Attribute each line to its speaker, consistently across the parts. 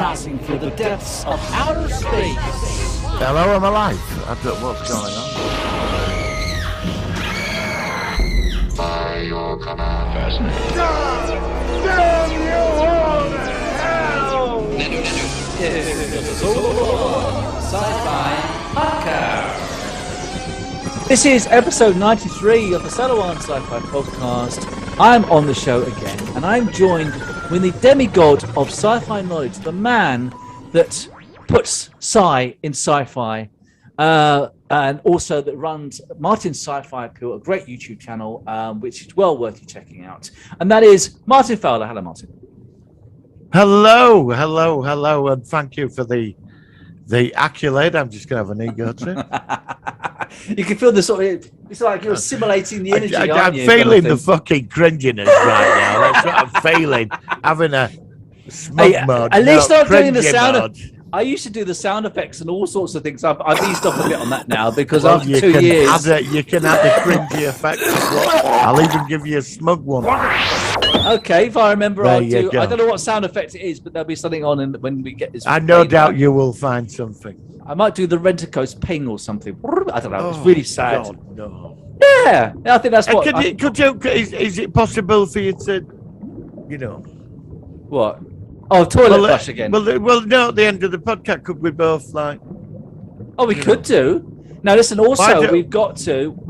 Speaker 1: broadcasting through the depths of outer space.
Speaker 2: Hello, I'm alive. I don't know what's going on.
Speaker 3: By your command. Fascinating.
Speaker 4: God damn you all to hell!
Speaker 1: This is the Sci-Fi Podcast. This is episode 93 of the Salawan Sci-Fi Podcast. I'm on the show again, and I'm joined with the demigod of sci-fi knowledge, the man that puts sci in sci-fi, and also that runs Martin's Sci-Fi Appeal, a great YouTube channel, which is well worth you checking out. And that is Martin Fowler. Hello, Martin.
Speaker 2: Hello, and thank you for the accolade. I'm just going to have an ego trip.
Speaker 1: You can feel the sort of, it's like you're simulating the energy,
Speaker 2: I'm feeling the fucking cringiness right now. That's what I'm feeling. Having a smug mode.
Speaker 1: At least I'm doing the sound
Speaker 2: mode.
Speaker 1: I used to do the sound effects and all sorts of things. I've eased off a bit on that now because after 2 years...
Speaker 2: You can have the cringy effect as well. I'll even give you a smug one.
Speaker 1: Okay, if I remember, I'll do...
Speaker 2: Go.
Speaker 1: I don't know what sound effect it is, but there'll be something on when we get this...
Speaker 2: I no doubt you will find something.
Speaker 1: I might do the Rent-A-Coast ping or something. I don't know. It's really sad.
Speaker 2: God, no.
Speaker 1: Yeah, I think that's what...
Speaker 2: Is it possible for you to,
Speaker 1: What? Oh, toilet flush again.
Speaker 2: Well, no, at the end of the podcast, could we both,
Speaker 1: Oh, we could do. Now, listen, also, we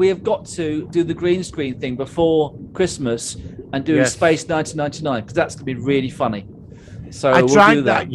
Speaker 1: have got to do the green screen thing before Christmas and do Space 1999, because that's going to be really funny. So
Speaker 2: I
Speaker 1: we'll
Speaker 2: tried
Speaker 1: do that.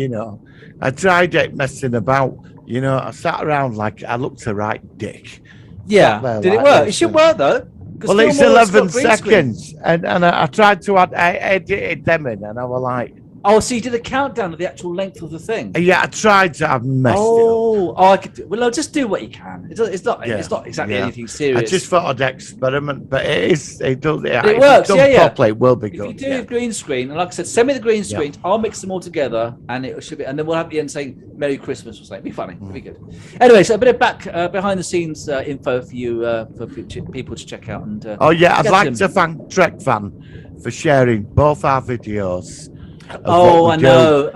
Speaker 2: I tried it messing about. I sat around like I looked a right dick.
Speaker 1: Yeah. Did it work? It should work, though.
Speaker 2: Well, it's 11 seconds. And I tried to I edited them in, and I was like...
Speaker 1: Oh, so you did a countdown of the actual length of the thing?
Speaker 2: Yeah, I tried to. I've messed it up.
Speaker 1: I could do. Well, no, just do what you can. It's not exactly anything serious.
Speaker 2: I just thought I'd experiment, but it is. It does.
Speaker 1: It works.
Speaker 2: Done properly, it will be good.
Speaker 1: If you do green screen, and like I said, send me the green screen. I'll mix them all together, and it should be. And then we'll have the end saying "Merry Christmas" or something. It'll be funny. It'll be good. Anyway, so a bit of behind the scenes info for you for people to check out. And
Speaker 2: I'd like to thank Trek Fan for sharing both our videos.
Speaker 1: I know.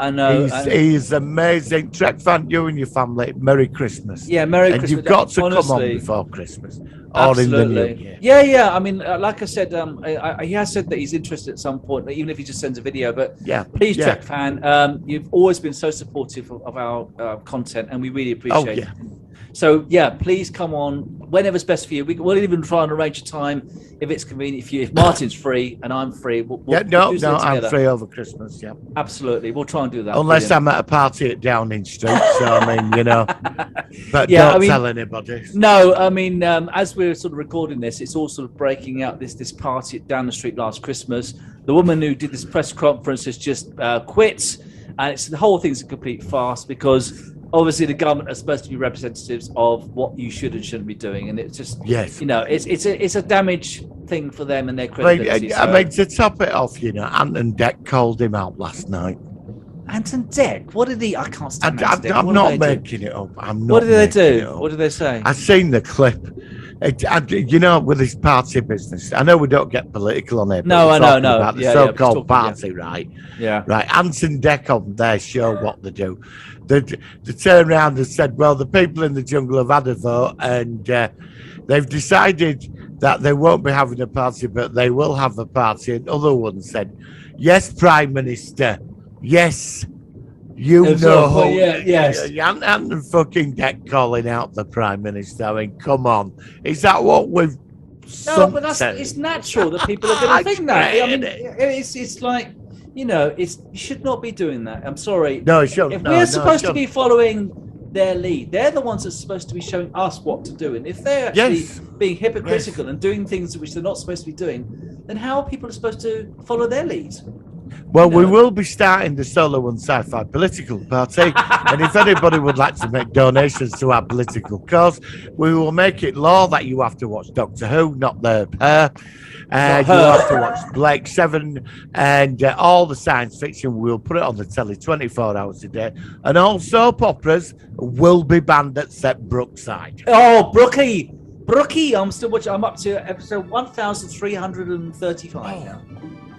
Speaker 2: He's amazing. Trek Fan, you and your family, Merry Christmas.
Speaker 1: Yeah, Merry Christmas.
Speaker 2: And you've got to come on before Christmas.
Speaker 1: Absolutely.
Speaker 2: Or in the new year.
Speaker 1: Yeah. I mean, like I said, he has said that he's interested at some point, even if he just sends a video. But please, Trek Fan, you've always been so supportive of our content, and we really appreciate it. So please come on whenever's best for you. We'll even try and arrange a time if it's convenient for you. If Martin's free and I'm free, we'll
Speaker 2: I'm free over Christmas. Yeah,
Speaker 1: absolutely. We'll try and do that.
Speaker 2: Unless I'm at a party at Downing Street. So I mean, but don't tell anybody.
Speaker 1: No, I mean, as we're sort of recording this, it's all sort of breaking out. This party at Down the Street last Christmas. The woman who did this press conference has just quit, and the whole thing's a complete farce because. Obviously, the government are supposed to be representatives of what you should and shouldn't be doing, and it's just it's a damage thing for them and their credibility.
Speaker 2: I mean, to top it off, Anton Deck called him out last night.
Speaker 1: Anton Deck, what did he? I can't stand.
Speaker 2: I'm not making it up.
Speaker 1: What did they do? What did they say?
Speaker 2: I've seen the clip. With this party business, I know we don't get political on it.
Speaker 1: No, I know.
Speaker 2: About the so-called party, right?
Speaker 1: Yeah.
Speaker 2: Right. Anton Deck on their show, what they do. They turned around and said, well, the people in the jungle have had a vote and they've decided that they won't be having a party, but they will have a party. And other ones said, yes, Prime Minister, yes, yes. And fucking Deck calling out the Prime Minister. I mean, come on. Is that what we've...
Speaker 1: No, but it's natural that people are going to think that. I mean, it's like... you should not be doing that. I'm sorry.
Speaker 2: No, it shouldn't.
Speaker 1: If we're supposed to be following their lead, they're the ones that are supposed to be showing us what to do. And if they're actually being hypocritical and doing things which they're not supposed to be doing, then how are people supposed to follow their lead?
Speaker 2: Well, we will be starting the Solo One Sci-Fi Political Party, and if anybody would like to make donations to our political cause, we will make it law that you have to watch Doctor Who, not her. And you have to watch Blake 7 and all the science fiction. We'll put it on the telly 24 hours a day. And all soap operas will be banned except Brookside.
Speaker 1: Oh, Brookie, I'm still watching. I'm up to episode 1335 now.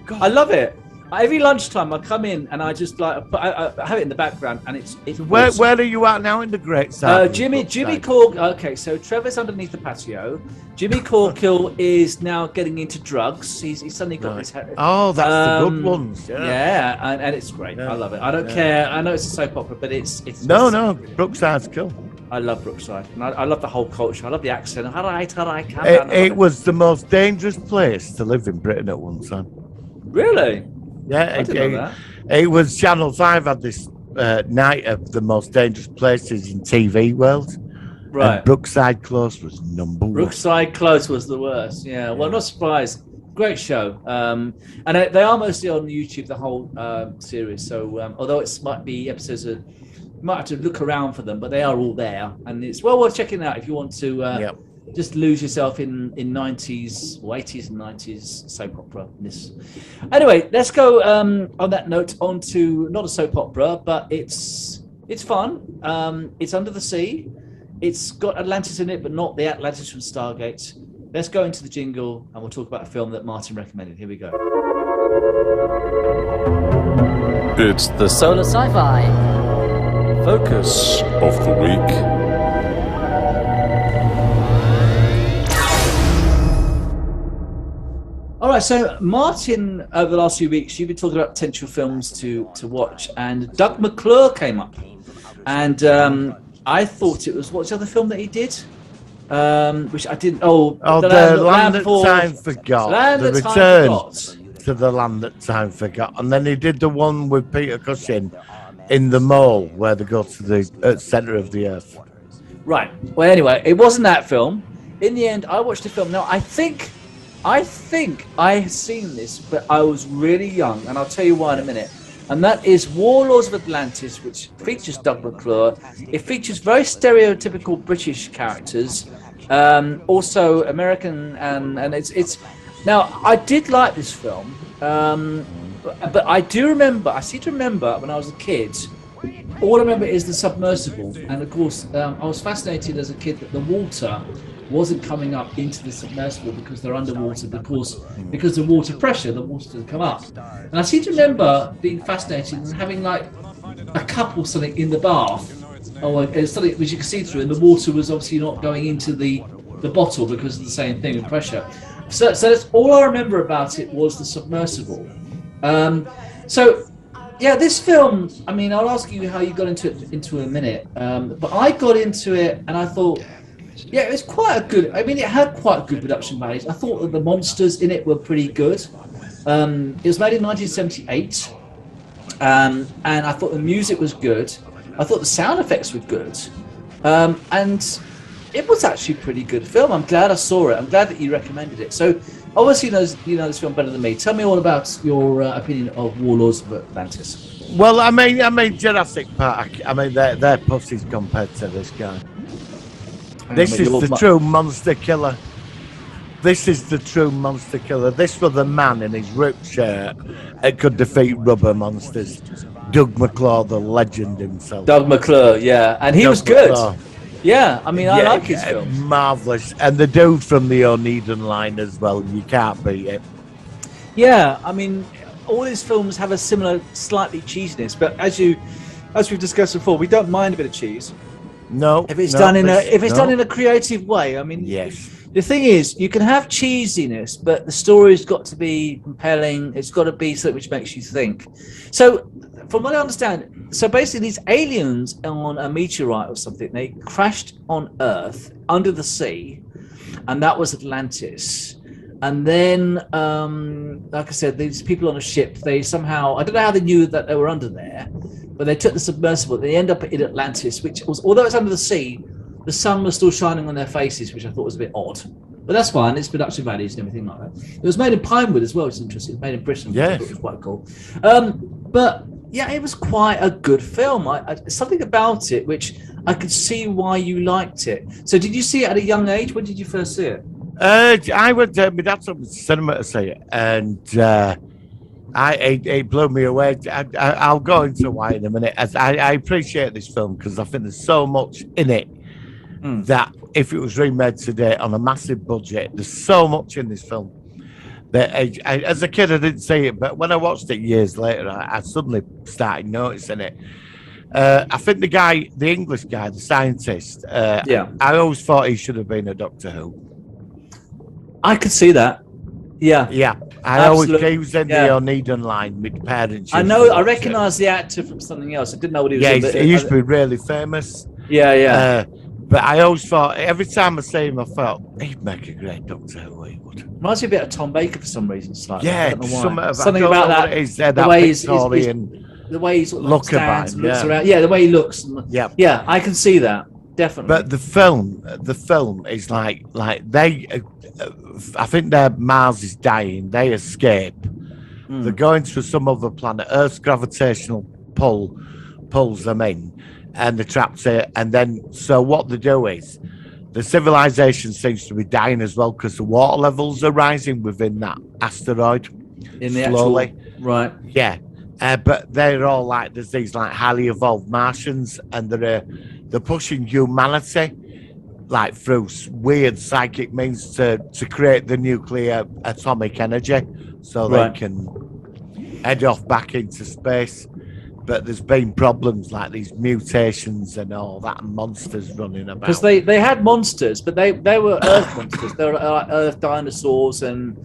Speaker 1: God. I love it. Every lunchtime, I come in and I just like I have it in the background, and it's
Speaker 2: Where
Speaker 1: awesome.
Speaker 2: are you at now in the Great Side?
Speaker 1: Jimmy Cork. Okay, so Trevor's underneath the patio. Jimmy Corkill is now getting into drugs. He's suddenly got this.
Speaker 2: Oh, that's the good ones.
Speaker 1: Yeah, and it's great. I love it. I don't care. I know it's a soap opera, but it's
Speaker 2: no. Brookside's cool.
Speaker 1: I love Brookside, and I love the whole culture. I love the accent.
Speaker 2: It was the most dangerous place to live in Britain at one time.
Speaker 1: Really?
Speaker 2: Yeah,
Speaker 1: I didn't know that.
Speaker 2: It was Channel 5 had this night of the most dangerous places in TV world.
Speaker 1: Right.
Speaker 2: And Brookside Close was number one.
Speaker 1: Brookside Close was the worst. Yeah. Well, not surprised. Great show. And they are mostly on YouTube, the whole series. So although it might be episodes you might have to look around for them, but they are all there. And it's well worth checking out if you want to just lose yourself in 90s or 80s and 90s soap opera-ness. Anyway, let's go on that note on to not a soap opera, but it's fun. It's under the sea. It's got Atlantis in it, but not the Atlantis from Stargate. Let's go into the jingle and we'll talk about a film that Martin recommended. Here we go.
Speaker 5: It's the
Speaker 6: Solar Sci-Fi
Speaker 5: focus of the week.
Speaker 1: All right, so Martin, over the last few weeks, you've been talking about potential films to watch, and Doug McClure came up, and I thought it was, what's the other film that he did? Which I didn't. The
Speaker 2: Land That Time Forgot. The Return to the Land That Time Forgot, and then he did the one with Peter Cushing in the mall where they go to the center of the earth.
Speaker 1: Right. Well, anyway, it wasn't that film. In the end, I watched the film. Now, I think I had seen this, but I was really young, and I'll tell you why in a minute. And that is Warlords of Atlantis, which features Doug McClure. It features very stereotypical British characters, also American, and it's. Now, I did like this film, but I seem to remember when I was a kid. All I remember is the submersible, and of course, I was fascinated as a kid that the water wasn't coming up into the submersible because they're underwater, because the water pressure, the water doesn't come up. And I seem to remember being fascinated and having like a cup or something in the bath, or something which you could see through, and the water was obviously not going into the bottle because of the same thing with pressure. So that's all I remember about it was the submersible. This film, I mean, I'll ask you how you got into it into a minute, but I got into it and I thought, it was quite a good, I mean, it had quite good production values. I thought that the monsters in it were pretty good. It was made in 1978, and I thought the music was good. I thought the sound effects were good, and it was actually a pretty good film. I'm glad I saw it. I'm glad that you recommended it. So, obviously, you know this film better than me. Tell me all about your opinion of Warlords of Atlantis.
Speaker 2: Well, I mean, Jurassic Park. I mean, they're pussies compared to this guy. This is the true monster killer. This is the true monster killer. This was the man in his ripped shirt that could defeat rubber monsters. Doug McClure, the legend himself.
Speaker 1: Doug McClure, yeah, and he was good. McClure. Yeah, I mean, I like his film.
Speaker 2: Marvelous, and the dude from the Oneida line as well. You can't beat it.
Speaker 1: Yeah, I mean, all his films have a similar, slightly cheesiness, but as we've discussed before, we don't mind a bit of cheese.
Speaker 2: No,
Speaker 1: if it's done in a creative way. I mean,
Speaker 2: yes.
Speaker 1: The thing is, you can have cheesiness, but the story's got to be compelling. It's got to be something which makes you think. So, from what I understand, so basically these aliens on a meteorite or something, they crashed on Earth under the sea, and that was Atlantis. And then, like I said, these people on a ship, they somehow, I don't know how they knew that they were under there, but they took the submersible. They end up in Atlantis, which was, although it's under the sea, the sun was still shining on their faces, which I thought was a bit odd. But that's fine. It's production values and everything like that. It was made in Pinewood as well, which is interesting. It was made in Britain, which I thought was quite cool. But yeah, it was quite a good film. Something about it which I could see why you liked it. So did you see it at a young age? When did you first see it?
Speaker 2: I went to my dad's cinema to see it, and it blew me away. I'll go into why in a minute. I appreciate this film because I think there's so much in it that if it was remade today on a massive budget, there's so much in this film. As a kid, I didn't see it, but when I watched it years later, I suddenly started noticing it. I think the English guy, the scientist,
Speaker 1: Yeah.
Speaker 2: I always thought he should have been a Doctor Who.
Speaker 1: I could see that. Yeah.
Speaker 2: Yeah, he was in the Oneida line with parents.
Speaker 1: I know. I recognise the actor from something else. I didn't know what he was.
Speaker 2: Yeah, he used to be really famous.
Speaker 1: Yeah.
Speaker 2: But I always thought, every time I see him, I felt he'd make a great Doctor Who. He would.
Speaker 1: Reminds me a bit of Tom Baker for some reason. Slightly.
Speaker 2: Yeah,
Speaker 1: I don't know why.
Speaker 2: something
Speaker 1: about that.
Speaker 2: The way he's
Speaker 1: the way he sort of
Speaker 2: look
Speaker 1: stands
Speaker 2: about him,
Speaker 1: and looks
Speaker 2: yeah.
Speaker 1: around. Yeah, the way he looks. Yeah, I can see that definitely.
Speaker 2: But the film is like they. I think their Mars is dying. They escape. They're going to some other planet. Earth's gravitational pull pulls them in, and they're trapped here. And then, so what they do is, the civilization seems to be dying as well because the water levels are rising within that asteroid.
Speaker 1: In the
Speaker 2: slowly.
Speaker 1: Right.
Speaker 2: Yeah. But they're all like, there's these like highly evolved Martians, and they're pushing humanity like through weird psychic means to create the nuclear atomic energy so they can head off back into space. But there's been problems like these mutations and all that, and monsters running about.
Speaker 1: Because they had monsters, but they were Earth monsters. They were Earth dinosaurs and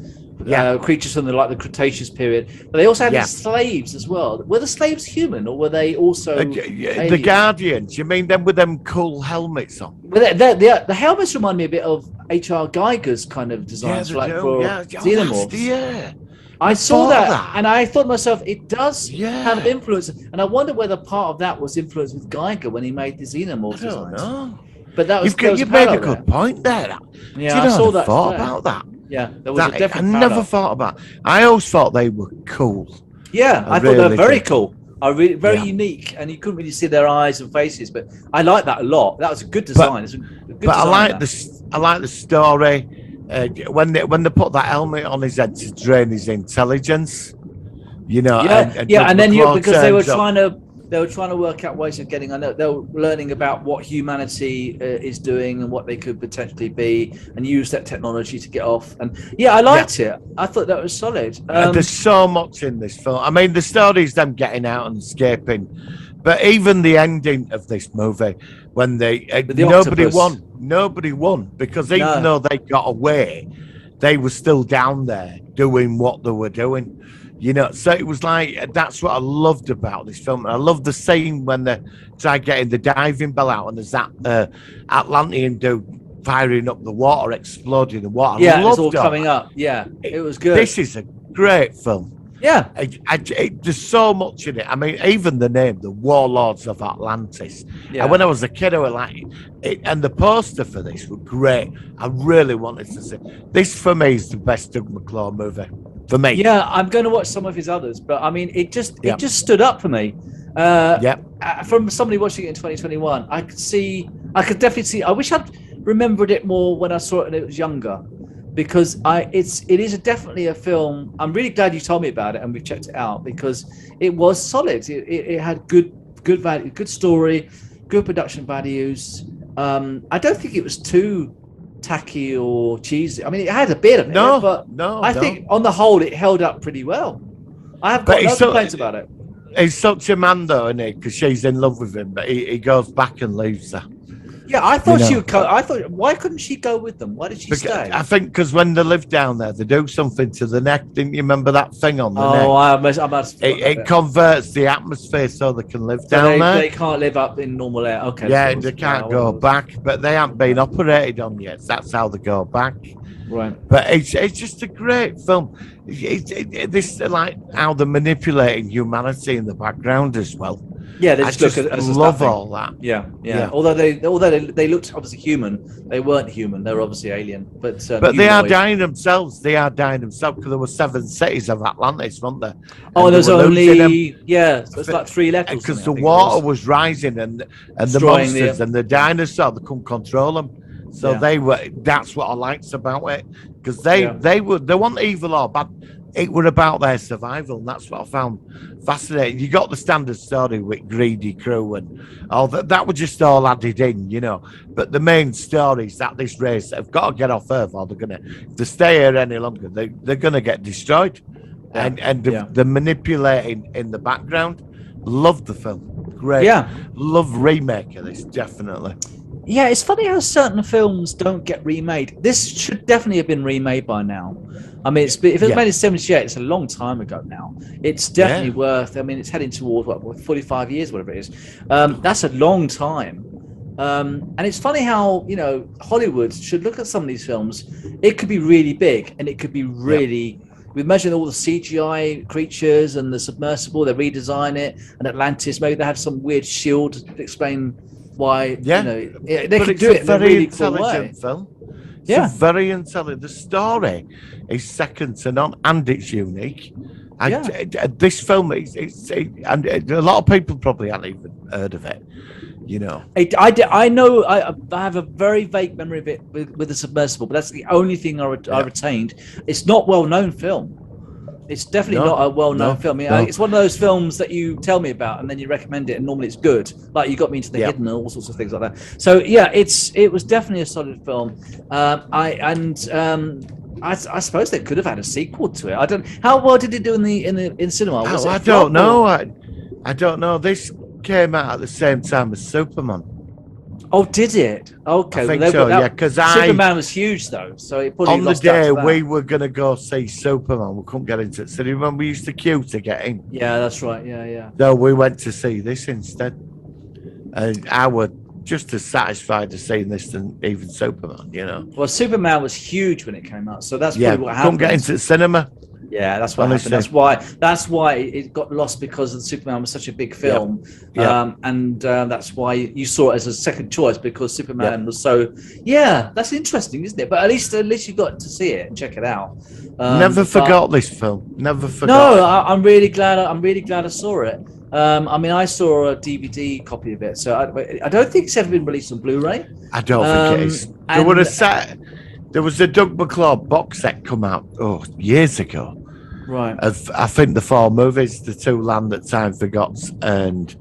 Speaker 1: creatures from the Cretaceous period. But they also had these slaves as well. Were the slaves human, or were they also
Speaker 2: the Guardians? You mean them with them cool helmets on?
Speaker 1: Well, the helmets remind me a bit of H.R. Geiger's kind of designs, for Xenomorphs.
Speaker 2: Yeah.
Speaker 1: I saw that, and I thought to myself, it does have influence. And I wonder whether part of that was influenced with Geiger when he made the Xenomorphs designs.
Speaker 2: No.
Speaker 1: But that was
Speaker 2: you've made a good point there.
Speaker 1: Yeah, I saw that.
Speaker 2: Thought about that.
Speaker 1: Yeah, there was a definite
Speaker 2: I never thought about. I always thought they were cool.
Speaker 1: Yeah, I thought they were very cool. Very unique, and you couldn't really see their eyes and faces. But I like that a lot. That was a good design.
Speaker 2: I like the story. When they put that helmet on his head to drain his intelligence, and then because they were trying to work out ways of getting. I know they were learning about what humanity is doing and what they could potentially be, and use that technology to get off. And I liked it. I thought that was solid. There's so much in this film. I mean, the story is them getting out and escaping, but even the ending of this movie, when nobody won because even though they got away, they were still down there doing what they were doing. So it was like, that's what I loved about this film. I love the scene when they try getting the diving bell out and there's that Atlantean dude firing up the water, exploding the water.
Speaker 1: Yeah, it's all coming up. Yeah, it was good.
Speaker 2: This is a great film.
Speaker 1: Yeah.
Speaker 2: There's so much in it. I mean, even the name, the Warlords of Atlantis. Yeah. And when I was a kid, I was like, and the poster for this was great. I really wanted to see. This, for me, is the best Doug McClure movie. For me.
Speaker 1: Yeah, I'm going to watch some of his others, but I mean, it just stood up for me. From somebody watching it in 2021, I could definitely see. I wish I'd remembered it more when I saw it when it was younger, because it is definitely a film. I'm really glad you told me about it and we've checked it out because it was solid. It had good value, good story, good production values. I don't think it was too tacky or cheesy. I mean, it had a bit of it, but I think on the whole it held up pretty well. I have got no complaints about it.
Speaker 2: He's such a man though, isn't he? Because she's in love with him, but he goes back and leaves her.
Speaker 1: Yeah, I thought she would. I thought, why couldn't she go with them? Why did she stay?
Speaker 2: I think because when they live down there, they do something to the neck. Didn't you remember that thing on the neck?
Speaker 1: Oh, I must.
Speaker 2: It converts the atmosphere so they can live down there.
Speaker 1: They can't live up in normal air. Okay.
Speaker 2: Yeah, they can't go back, but they haven't been operated on yet. That's how they go back.
Speaker 1: Right.
Speaker 2: But it's just a great film. This like how they're manipulating humanity in the background as well.
Speaker 1: Yeah, they
Speaker 2: just love all that.
Speaker 1: Yeah. Although they looked obviously human, they weren't human. They were obviously alien. But
Speaker 2: they are dying themselves. Because there were 7 cities of Atlantis, weren't there?
Speaker 1: Oh, there's only so it's like 3 left.
Speaker 2: Because the water was rising and the monsters and the dinosaurs, they couldn't control them. So they were. That's what I liked about it, because they weren't evil or bad. it were about their survival, and that's what I found fascinating. You got the standard story with greedy crew and all that. That was just all added in, you know. But the main story is that this race have got to get off Earth, or they're gonna, if they stay here any longer, they're gonna get destroyed.
Speaker 1: Yeah.
Speaker 2: And the manipulating in the background. Loved the film. Great.
Speaker 1: Yeah.
Speaker 2: Love remake of this, definitely.
Speaker 1: Yeah, it's funny how certain films don't get remade. This should definitely have been remade by now. I mean, if it was made in '78, it's a long time ago now. It's definitely worth. I mean, it's heading towards what 45 years, whatever it is. That's a long time. And it's funny how, you know, Hollywood should look at some of these films. It could be really big, and it could be really. We imagine all the CGI creatures and the submersible. They redesign it, and Atlantis. Maybe they have some weird shield to explain why.
Speaker 2: Yeah,
Speaker 1: you know, they could do it in a really cool way.
Speaker 2: Film.
Speaker 1: Yeah,
Speaker 2: very intelligent. The story is second to none, and it's unique. This film and a lot of people probably haven't even heard of it. You know,
Speaker 1: I know. I have a very vague memory of it with the submersible, but that's the only thing I retained. It's not well-known film. It's definitely not a well-known film. I mean, it's one of those films that you tell me about and then you recommend it, and normally it's good. Like you got me into The Hidden and all sorts of things like that. So yeah, it was definitely a solid film. I suppose they could have had a sequel to it. I don't. How well did it do in cinema?
Speaker 2: I don't know. I don't know. This came out at the same time as Superman.
Speaker 1: Oh, did it? Okay,
Speaker 2: I think so. Yeah, because
Speaker 1: Superman was huge though, so it probably
Speaker 2: on the day we were gonna go see Superman, we couldn't get into it. So remember we used to queue to get in.
Speaker 1: Yeah, that's right. Yeah.
Speaker 2: So we went to see this instead, and I was just as satisfied to seeing this than even Superman. You know.
Speaker 1: Well, Superman was huge when it came out, so that's probably what happened.
Speaker 2: Couldn't get into the cinema.
Speaker 1: Yeah, that's what happened. That's why it got lost, because the Superman was such a big film, and that's why you saw it as a second choice, because Superman was so. Yeah, that's interesting, isn't it? But at least you got to see it and check it out.
Speaker 2: Never forgot this film. Never forgot.
Speaker 1: No, I'm really glad. I'm really glad I saw it. I mean, I saw a DVD copy of it, so I don't think it's ever been released on Blu-ray.
Speaker 2: I don't think it is. There was a Doug McClure box set come out years ago.
Speaker 1: Right.
Speaker 2: I think the 4 movies, the 2 Land That Time Forgots, and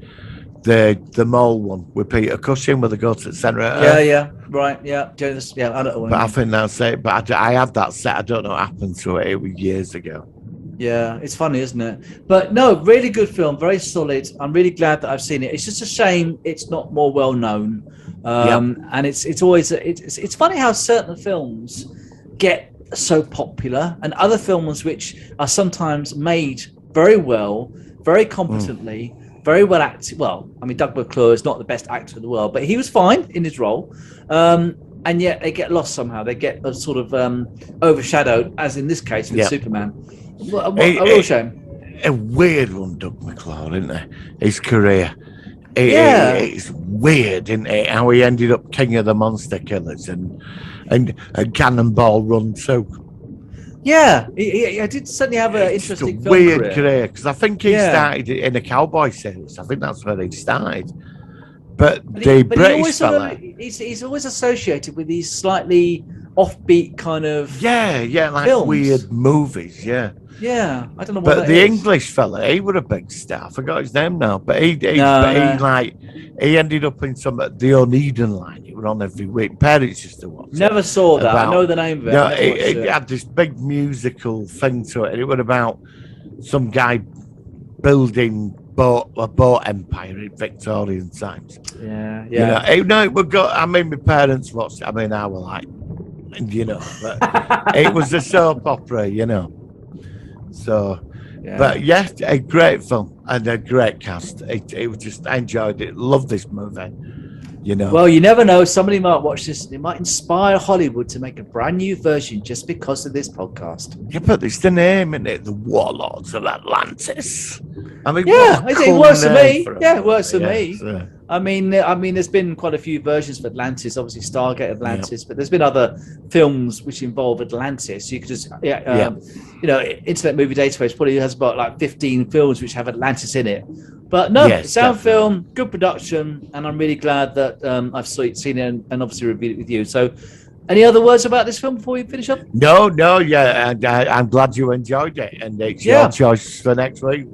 Speaker 2: the Mole one with Peter Cushing, where they go to the centre.
Speaker 1: Yeah. Right. Yeah. Yeah. I don't know.
Speaker 2: But I think that's it. But I had that set. I don't know what happened to it. It was years ago.
Speaker 1: Yeah, it's funny, isn't it? But no, really good film, very solid. I'm really glad that I've seen it. It's just a shame it's not more well known. And it's always it's funny how certain films get so popular, and other films which are sometimes made very well, very competently, very well acted. Well, I mean, Doug McClure is not the best actor in the world, but he was fine in his role. And yet they get lost somehow. They get sort of overshadowed, as in this case with Superman. A real shame.
Speaker 2: A weird one, Doug McClure, isn't it? His career. It's weird, isn't it? How he ended up king of the monster killers and Cannonball Run too.
Speaker 1: Yeah, I did certainly have an interesting film
Speaker 2: weird career, because I think he started in a cowboy series. I think that's where he started. But the British fella,
Speaker 1: he's always associated with these slightly offbeat kind of
Speaker 2: like
Speaker 1: films.
Speaker 2: Weird movies,
Speaker 1: Yeah, I don't know.
Speaker 2: But the English fella, he was a big star. I forgot his name now. But he ended up in some the Oneiden line. It was on every week. Parents used to watch.
Speaker 1: Never saw that. I know the name of it.
Speaker 2: No, it had this big musical thing to it. It was about some guy building a boat empire in Victorian times.
Speaker 1: Yeah.
Speaker 2: You know, it would go. I mean, my parents watched it. I mean, I was like, but it was a soap opera, So, but a great film and a great cast. It was just, I enjoyed it. Loved this movie.
Speaker 1: Well, you never know. Somebody might watch this. It might inspire Hollywood to make a brand new version just because of this podcast.
Speaker 2: Yeah, but it's the name, isn't it? The Warlords of Atlantis. I mean,
Speaker 1: it works for me. Yeah, it works for me.
Speaker 2: So.
Speaker 1: I mean, there's been quite a few versions of Atlantis. Obviously, Stargate Atlantis, but there's been other films which involve Atlantis. You could just, Internet Movie Database probably has about like 15 films which have Atlantis in it. But no, sound film, good production, and I'm really glad that I've seen it and obviously reviewed it with you. So Any other words about this film before we finish up?
Speaker 2: No, yeah, and I'm glad you enjoyed it, and it's your choice for next week.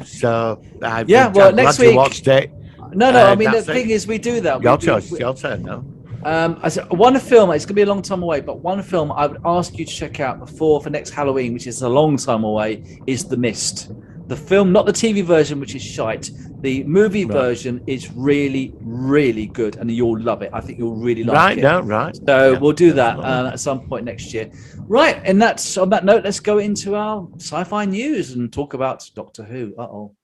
Speaker 2: So I'm
Speaker 1: next
Speaker 2: glad
Speaker 1: week
Speaker 2: you watched it.
Speaker 1: No, I mean the thing is, we do that.
Speaker 2: Your choice, your turn. No.
Speaker 1: I said one film. It's going to be a long time away, but one film I would ask you to check out for next Halloween, which is a long time away, is The Mist. The film, not the TV version, which is shite. The movie version is really, really good, and you'll love it. I think you'll really like it.
Speaker 2: Right.
Speaker 1: So we'll do that at some point next year. Right, and that's on that note. Let's go into our sci-fi news and talk about Doctor Who.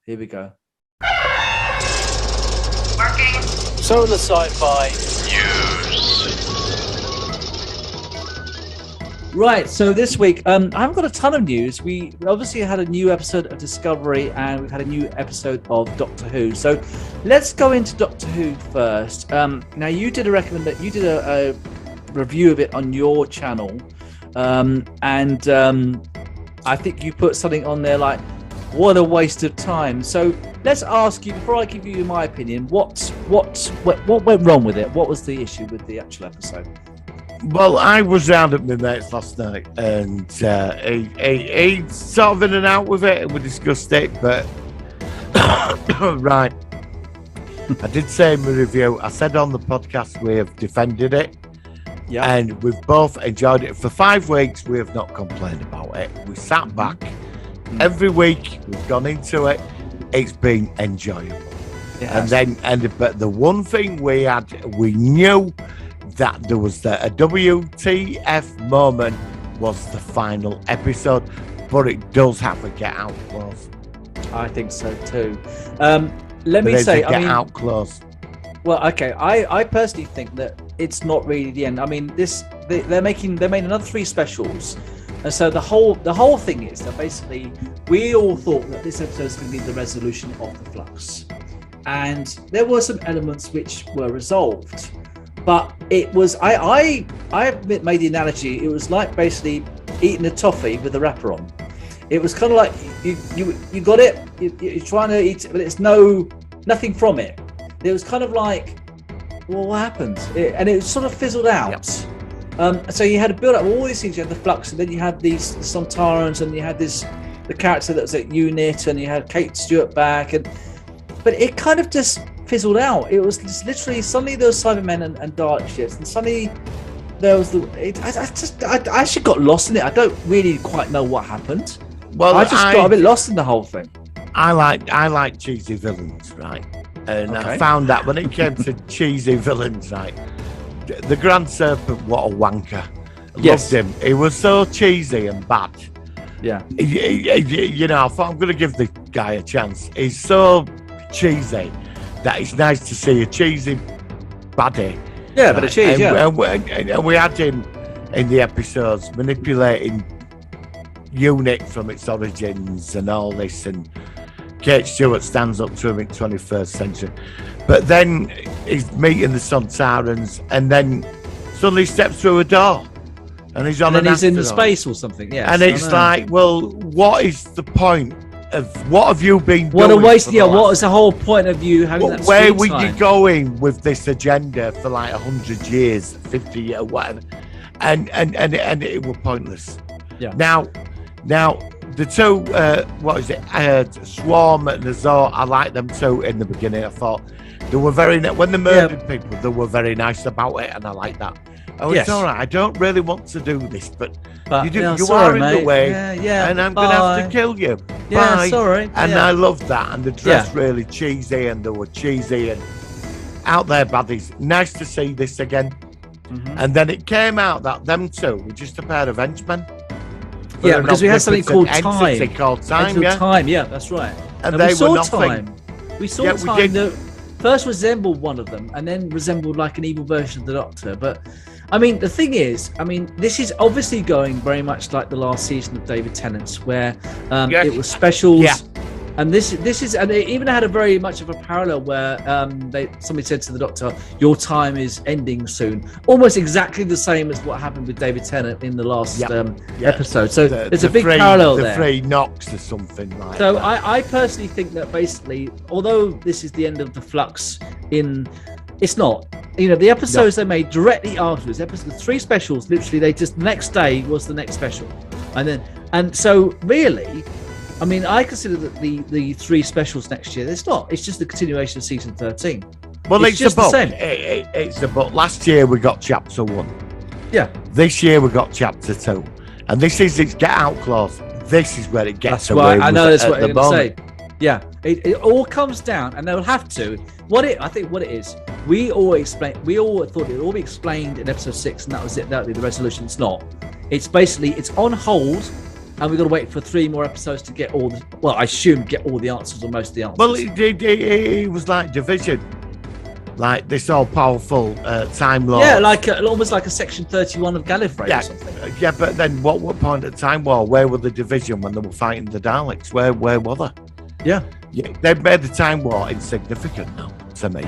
Speaker 1: Here we go.
Speaker 3: Working.
Speaker 1: So the sci-fi
Speaker 3: News.
Speaker 1: Right, so this week, I haven't got a ton of news. We obviously had a new episode of Discovery and we've had a new episode of Doctor Who. So let's go into Doctor Who first. Now, you did a review of it on your channel. I think you put something on there like, what a waste of time. So let's ask you, before I give you my opinion, what went wrong with it? What was the issue with the actual episode?
Speaker 2: Well, I was round at my mate's last night, and he sort of in and out with it, and we discussed it, but right. I did say in my review, I said on the podcast we have defended it, and we've both enjoyed it. For 5 weeks, we have not complained about it. We sat back every week, we've gone into it, it's been enjoyable. But the one thing we knew that there was a WTF moment was the final episode, but it does have a get out clause.
Speaker 1: I think so too. Let me say,
Speaker 2: get out clause.
Speaker 1: Well, okay. I personally think that it's not really the end. I mean, they made another 3 specials, and so the whole thing is that basically we all thought that this episode was going to be the resolution of the Flux, and there were some elements which were resolved. But it was, I made the analogy, it was like basically eating a toffee with the wrapper on. It was kind of like you got it, you're trying to eat it, but it's nothing from it. It was kind of like, well, what happened? And it sort of fizzled out. So you had to build up all these things. You had the Flux, and then you had these Sontarans, and you had the character that was at UNIT, and you had Kate Stewart back, but it kind of just fizzled out. It was just literally suddenly there was Cybermen and dark ships, and suddenly there was I actually got lost in it. I don't really quite know what happened. Well, I just got a bit lost in the whole thing.
Speaker 2: I like cheesy villains, right? And I found that when it came to cheesy villains, right, the Grand Serpent, what a wanker. Loved him. He was so cheesy and bad.
Speaker 1: Yeah.
Speaker 2: I thought I'm going to give the guy a chance. He's so cheesy that it's nice to see a cheesy baddie.
Speaker 1: Yeah, right? But a cheese,
Speaker 2: And we had him in the episodes manipulating UNIT from its origins and all this, and Kate Stewart stands up to him in 21st century. But then he's meeting the Sontarans, and then suddenly steps through a door, and he's on
Speaker 1: he's in space or something. Yeah,
Speaker 2: and it's like, well, what is the point? What have you been doing?
Speaker 1: What a waste! Yeah, what was the whole point of you having that?
Speaker 2: Where were you going with this agenda for like 100 years, 50 years, whatever? And it was pointless.
Speaker 1: Yeah.
Speaker 2: Now the two, what is it? Swarm and Azor. I liked them too in the beginning. I thought they were when they murdered people, they were very nice about it, and I like that. Oh, it's all right. I don't really want to do this, but you are in the way, and I'm going to have to kill you.
Speaker 1: Yeah,
Speaker 2: bye.
Speaker 1: Sorry.
Speaker 2: And I loved that, and the dress really cheesy, and they were cheesy and out there baddies. Nice to see this again. Mm-hmm. And then it came out that them two were just a pair of henchmen.
Speaker 1: Yeah, because we had something called Time.
Speaker 2: Time,
Speaker 1: yeah, that's right.
Speaker 2: And they were nothing.
Speaker 1: Time. We saw Time that first resembled one of them, and then resembled like an evil version of the Doctor, but I mean, the thing is, this is obviously going very much like the last season of David Tennant's, where it was specials, and this is, and it even had a very much of a parallel where somebody said to the Doctor, "Your time is ending soon," almost exactly the same as what happened with David Tennant in the last episode. So there's a big parallel there.
Speaker 2: The 3 knocks or something like
Speaker 1: so
Speaker 2: that.
Speaker 1: I personally think that basically, although this is the end of the Flux in It's not. You know, the episodes they made directly afterwards, episodes 3 specials, literally they just the next day was the next special. And so really, I mean, I consider that the 3 specials next year, it's not. It's just the continuation of season 13.
Speaker 2: Well, it's
Speaker 1: just
Speaker 2: the book.
Speaker 1: the same.
Speaker 2: It's the book. Last year we got chapter 1.
Speaker 1: Yeah.
Speaker 2: This year we got chapter 2. And this is its get out clause. This is where it gets
Speaker 1: That's why
Speaker 2: away
Speaker 1: I know
Speaker 2: with
Speaker 1: that's
Speaker 2: at
Speaker 1: what
Speaker 2: the
Speaker 1: I'm going to say.
Speaker 2: moment.
Speaker 1: Yeah, it all comes down, and they'll have to. I think what it is, we all thought it would all be explained in episode 6, and that was it. That would be the resolution. It's not. It's basically it's on hold, and we've got to wait for 3 more episodes to get all the. Well, I assume get all the answers or most of the answers.
Speaker 2: Well, it was like Division, like this all powerful time lord.
Speaker 1: Yeah, like almost like a Section 31 of Gallifrey
Speaker 2: Yeah,
Speaker 1: or something.
Speaker 2: yeah, but then what point at Time War? Where were the Division when they were fighting the Daleks? Where were they?
Speaker 1: Yeah.
Speaker 2: Yeah, they've made the Time War insignificant now to me.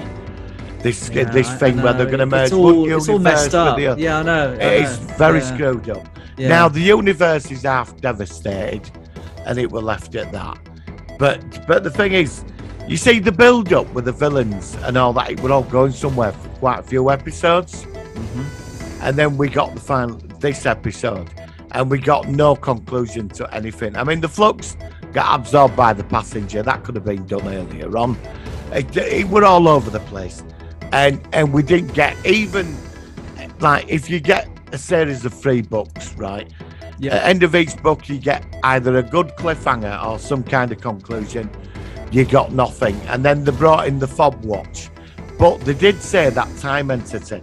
Speaker 2: This thing
Speaker 1: I
Speaker 2: where they're going to merge one
Speaker 1: it's
Speaker 2: universe
Speaker 1: all messed up.
Speaker 2: with the other.
Speaker 1: Yeah, I know.
Speaker 2: It's very screwed up.
Speaker 1: Yeah.
Speaker 2: Now the universe is half devastated, and it were left at that. But the thing is, you see the build up with the villains and all that. It were all going somewhere for quite a few episodes, and then we got the final this episode, and we got no conclusion to anything. I mean, the Flux got absorbed by the Passenger. That could have been done earlier on. It were all over the place, and we didn't get even like if you get a series of 3 books, right?
Speaker 1: Yeah.
Speaker 2: At the end of each book, you get either a good cliffhanger or some kind of conclusion. You got nothing, and then they brought in the Fob Watch, but they did say that time entity.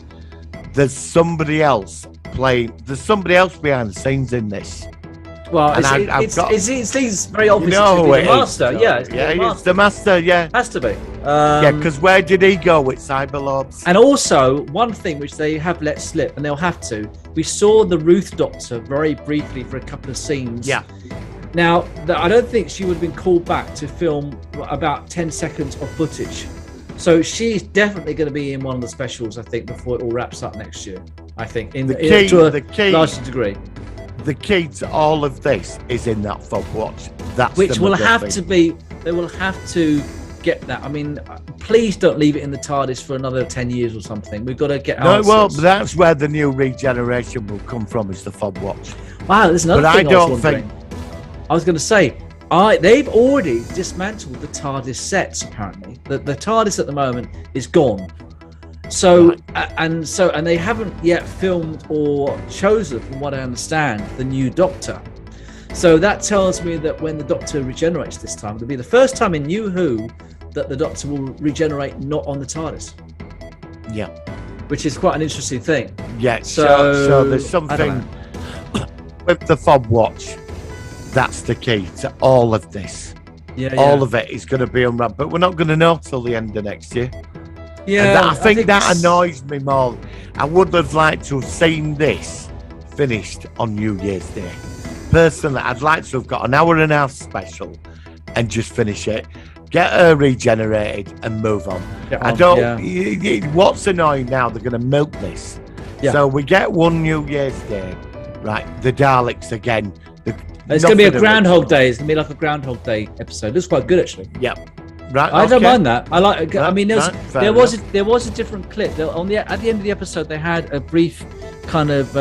Speaker 2: There's somebody else playing. There's somebody else behind the scenes in this.
Speaker 1: Well,
Speaker 2: And
Speaker 1: it seems very obvious
Speaker 2: You know
Speaker 1: to be
Speaker 2: who
Speaker 1: the
Speaker 2: it is,
Speaker 1: master.
Speaker 2: though.
Speaker 1: Yeah,
Speaker 2: It's the master. Yeah,
Speaker 1: has to be.
Speaker 2: yeah. Because where did he go with Cyberlords?
Speaker 1: And also, one thing which they have let slip, and they'll have to, we saw the Ruth Doctor very briefly for a couple of scenes.
Speaker 2: Yeah.
Speaker 1: Now, I don't think she would have been called back to film about 10 seconds of footage. So she's definitely going to be in one of the specials, I think, before it all wraps up next year. I think, to a larger degree.
Speaker 2: The key to all of this is in that Fob Watch. That's
Speaker 1: Which
Speaker 2: the
Speaker 1: will
Speaker 2: MacGuffin.
Speaker 1: have to be, they will have to get that. I mean, please don't leave it in the TARDIS for another 10 years or something. We've got to get
Speaker 2: No,
Speaker 1: answers.
Speaker 2: well, that's where the new regeneration will come from, is the Fob Watch.
Speaker 1: Wow, there's another
Speaker 2: But
Speaker 1: thing
Speaker 2: I don't
Speaker 1: was wondering. I was going to say, they've already dismantled the TARDIS sets. Apparently, the TARDIS at the moment is gone. So
Speaker 2: Right.
Speaker 1: and they haven't yet filmed or chosen, from what I understand, the new Doctor. So that tells me that when the Doctor regenerates this time, it'll be the first time in New Who that the Doctor will regenerate not on the TARDIS,
Speaker 2: Yeah.
Speaker 1: which is quite an interesting thing.
Speaker 2: Yeah.
Speaker 1: So,
Speaker 2: So there's
Speaker 1: I don't
Speaker 2: something with the Fob Watch. That's the key to all of this.
Speaker 1: Yeah,
Speaker 2: All of it is going to be unwrapped, but we're not going to know till the end of next year.
Speaker 1: yeah.
Speaker 2: And I think that
Speaker 1: it's-
Speaker 2: annoys me more. I would have liked to have seen this finished on New Year's Day. Personally, I'd like to have got an hour and a half special and just finish it, get her regenerated and move on.
Speaker 1: Get
Speaker 2: I
Speaker 1: on,
Speaker 2: don't.
Speaker 1: yeah.
Speaker 2: What's annoying now? They're going to milk this.
Speaker 1: Yeah.
Speaker 2: So we get one New Year's Day, right? The Daleks again.
Speaker 1: It's going to be a
Speaker 2: nothing of it.
Speaker 1: Groundhog Day. It's going to be like a Groundhog Day episode. Looks quite good, actually.
Speaker 2: Yep. Right.
Speaker 1: I don't
Speaker 2: okay.
Speaker 1: mind that. I like. I mean,
Speaker 2: right, fair
Speaker 1: there was a different clip. At the end of the episode, they had a brief kind of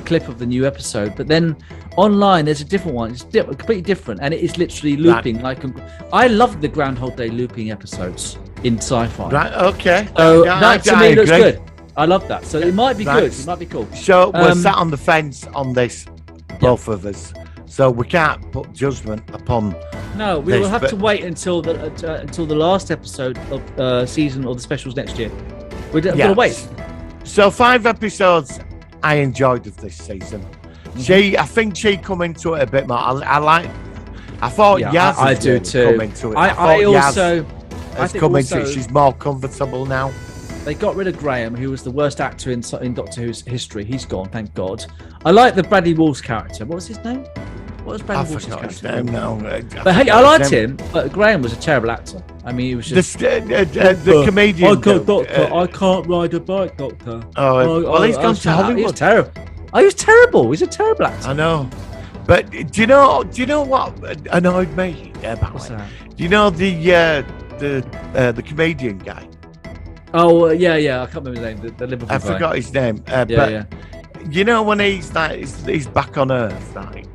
Speaker 1: clip of the new episode, but then online there's a different one. It's completely different, and it is literally looping. I love the Groundhog Day looping episodes in sci-fi.
Speaker 2: Right. Okay.
Speaker 1: So
Speaker 2: Yeah,
Speaker 1: that to
Speaker 2: I
Speaker 1: me looks
Speaker 2: agree.
Speaker 1: good. I love that. So it might be
Speaker 2: Right.
Speaker 1: good. It might be cool.
Speaker 2: So we're
Speaker 1: Um,
Speaker 2: sat on the fence on this, both of us. So we can't put judgment upon.
Speaker 1: No, we
Speaker 2: This,
Speaker 1: will have
Speaker 2: but-
Speaker 1: to wait until the last episode of season or the specials next year. We're going to wait.
Speaker 2: So 5 episodes I enjoyed of this season.
Speaker 1: Mm-hmm.
Speaker 2: I think she come into it a bit more. I thought
Speaker 1: Yeah,
Speaker 2: Yaz
Speaker 1: I
Speaker 2: has
Speaker 1: do
Speaker 2: really
Speaker 1: too.
Speaker 2: come into it.
Speaker 1: I
Speaker 2: thought Yaz
Speaker 1: also
Speaker 2: has
Speaker 1: think
Speaker 2: come into
Speaker 1: also-
Speaker 2: it. She's more comfortable now.
Speaker 1: they got rid of Graham, who was the worst actor in Doctor Who's history. He's gone, thank God. I like the Bradley Walsh character. What was his name? What was
Speaker 2: I
Speaker 1: Bradley Walsh's
Speaker 2: forgot his
Speaker 1: character?
Speaker 2: name now.
Speaker 1: But hey, I liked him. But Graham was a terrible actor. I mean, he was just
Speaker 2: The comedian.
Speaker 1: I can't,
Speaker 2: dude,
Speaker 1: Doctor. I can't ride a bike, Doctor.
Speaker 2: well, he's gone to Hollywood.
Speaker 1: He was terrible. Oh, he was terrible. He's a terrible actor.
Speaker 2: I know. But do you know what annoyed me about
Speaker 1: What's
Speaker 2: it?
Speaker 1: that?
Speaker 2: Do you know the comedian guy?
Speaker 1: Oh, yeah. I can't remember his name. The Liverpool
Speaker 2: I
Speaker 1: guy.
Speaker 2: forgot his name.
Speaker 1: Yeah,
Speaker 2: but
Speaker 1: yeah.
Speaker 2: you know when he's like he's back on Earth, right?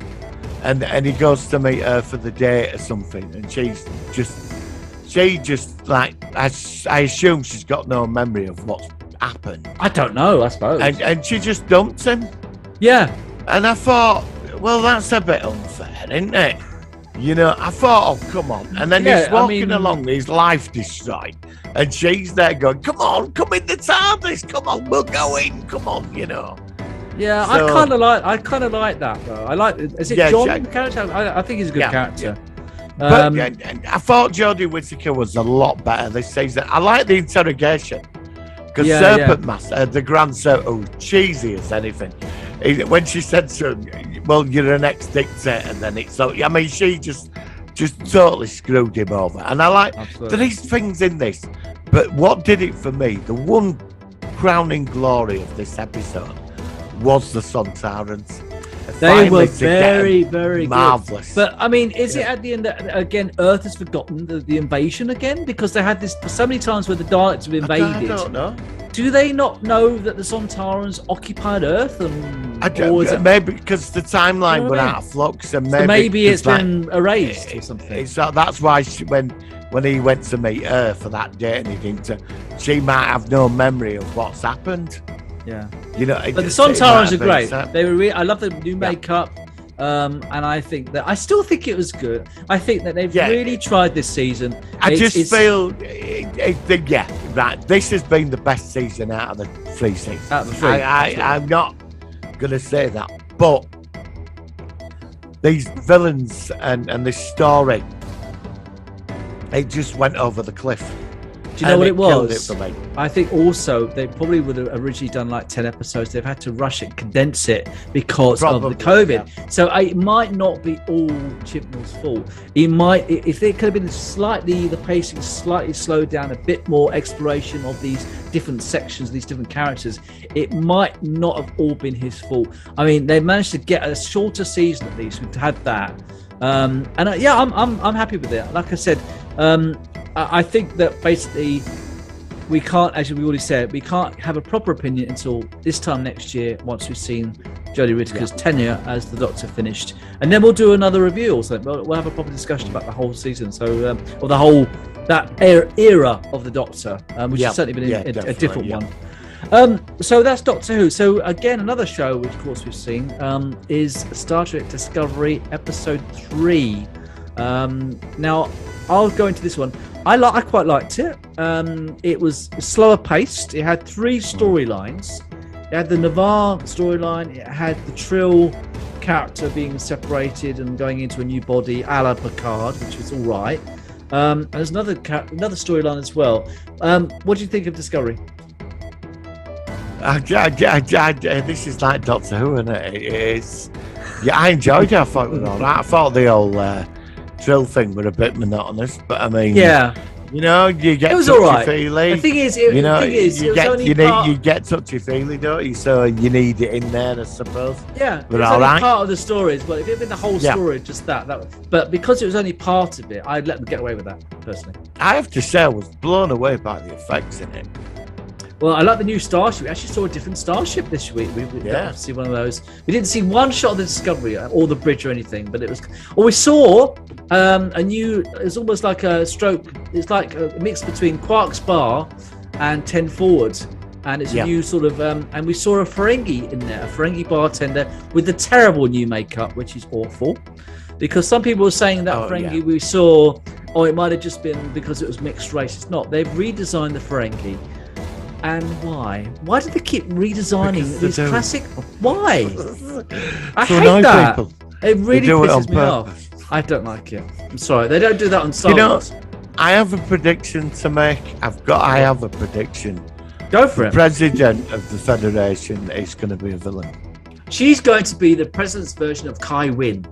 Speaker 2: And he goes to meet her for the date or something, and she just like I assume she's got no memory of what's happened.
Speaker 1: I don't know, I suppose.
Speaker 2: And she just dumped him.
Speaker 1: Yeah.
Speaker 2: And I thought, well, that's a bit unfair, isn't it? You know, I thought, oh, come on. And then
Speaker 1: Yeah,
Speaker 2: he's
Speaker 1: I
Speaker 2: walking
Speaker 1: mean-
Speaker 2: along, his life destroyed. And she's there going, come on, come in the TARDIS, come on, we'll go in, come on, you know.
Speaker 1: Yeah,
Speaker 2: So-
Speaker 1: I kind of like that though. I like. Is it
Speaker 2: Yeah,
Speaker 1: John?
Speaker 2: yeah.
Speaker 1: The character? I think he's a good
Speaker 2: Yeah,
Speaker 1: character.
Speaker 2: But I thought Jodie Whittaker was a lot better this season. I like the interrogation. Because
Speaker 1: Yeah,
Speaker 2: Serpent Master, the Grand Serpent, cheesy as anything. When she said to him, well, you're an ex-dictator, and then it's so, I mean, she just totally screwed him over. And I like,
Speaker 1: Absolutely.
Speaker 2: there is things in this, but what did it for me, the one crowning glory of this episode was the Sontarans.
Speaker 1: They
Speaker 2: Finally
Speaker 1: were
Speaker 2: to get
Speaker 1: very,
Speaker 2: them,
Speaker 1: very
Speaker 2: marvelous.
Speaker 1: good. But I mean, is it at the end that again Earth has forgotten the invasion again? Because they had this so many times where the Daleks have invaded.
Speaker 2: I don't know.
Speaker 1: Do they not know that the Sontarans occupied Earth? And,
Speaker 2: I don't,
Speaker 1: or is it,
Speaker 2: maybe because the timeline
Speaker 1: You know what
Speaker 2: went
Speaker 1: I mean?
Speaker 2: out of flux, and
Speaker 1: so maybe it's
Speaker 2: like,
Speaker 1: been erased or something?
Speaker 2: that's why when he went to meet her for that date and he didn't, she might have no memory of what's happened.
Speaker 1: Yeah.
Speaker 2: You know,
Speaker 1: But the
Speaker 2: it might
Speaker 1: Sontarans are
Speaker 2: have been
Speaker 1: great.
Speaker 2: so-
Speaker 1: They were. I love the new makeup, and I think that I still think it was good. I think that they've
Speaker 2: Yeah.
Speaker 1: really tried this season.
Speaker 2: I
Speaker 1: It's-
Speaker 2: just
Speaker 1: it's-
Speaker 2: feel, yeah, right. This has been the best season out of the 3 seasons.
Speaker 1: Out of the 3, absolutely.
Speaker 2: I'm not gonna say that, but these villains and this story, it just went over the cliff.
Speaker 1: Do you know
Speaker 2: And
Speaker 1: what it
Speaker 2: killed
Speaker 1: was?
Speaker 2: for me.
Speaker 1: I think also they probably would have originally done like 10 episodes. They've had to rush it, condense it because of the
Speaker 2: Probably,
Speaker 1: COVID. So it might not be all Chibnall's fault. It might, if it could have been the pacing slightly slowed down, a bit more exploration of these different sections, these different characters, it might not have all been his fault. I mean, they managed to get a shorter season at least. We've had that. I'm happy with it. Like I said, I think that basically we can't, as we already said, we can't have a proper opinion until this time next year once we've seen Jodie Whittaker's tenure as the Doctor finished, and then we'll do another review or something. We'll have a proper discussion about the whole season, so or the whole that era of the Doctor, which has certainly been a different one. So that's Doctor Who. So again, another show which of course we've seen is Star Trek Discovery Episode 3. Now I'll go into this one. I quite liked it. It was slower paced. It had 3 storylines. It had the Navarre storyline. It had the Trill character being separated and going into a new body, a la Picard, which was all right. And there's another storyline as well. What do you think of Discovery?
Speaker 2: This is like Doctor Who, isn't it? It is. Yeah, I enjoyed it. I thought it was all right. I thought the old Trill thing were a bit monotonous, but I mean,
Speaker 1: Yeah,
Speaker 2: you know, you get
Speaker 1: it was all right.
Speaker 2: touchy-feely.
Speaker 1: The thing is,
Speaker 2: you get touchy-feely, don't you? So you need it in there, I suppose.
Speaker 1: Yeah,
Speaker 2: But
Speaker 1: it's
Speaker 2: all
Speaker 1: only
Speaker 2: right.
Speaker 1: part of the story as well. If it had been the whole
Speaker 2: Yeah.
Speaker 1: story, just that. But because it was only part of it, I'd let them get away with that, personally.
Speaker 2: I have to say, I was blown away by the effects in it.
Speaker 1: Well, I like the new starship. We actually saw a different starship this week. We got to see one of those. We didn't see one shot of the Discovery or the bridge or anything, but it was. Or we saw a new. It's almost like a stroke. It's like a mix between Quark's Bar and 10 Forwards, and it's a new sort of. And we saw a Ferengi in there, a Ferengi bartender with the terrible new makeup, which is awful, because some people were saying that Ferengi we saw. Oh, it might have just been because it was mixed race. It's not. They've redesigned the Ferengi. And why? Why do they keep redesigning these classic? Why? I hate that.
Speaker 2: People.
Speaker 1: It really
Speaker 2: do it on
Speaker 1: pisses me
Speaker 2: purpose.
Speaker 1: off. I don't like it. I'm sorry. They don't do that on Star
Speaker 2: You know,
Speaker 1: Wars.
Speaker 2: I have a prediction to make. I have a prediction.
Speaker 1: Go for
Speaker 2: The
Speaker 1: it.
Speaker 2: president of the Federation is going to be a villain.
Speaker 1: She's going to be the president's version of Kai Wynn.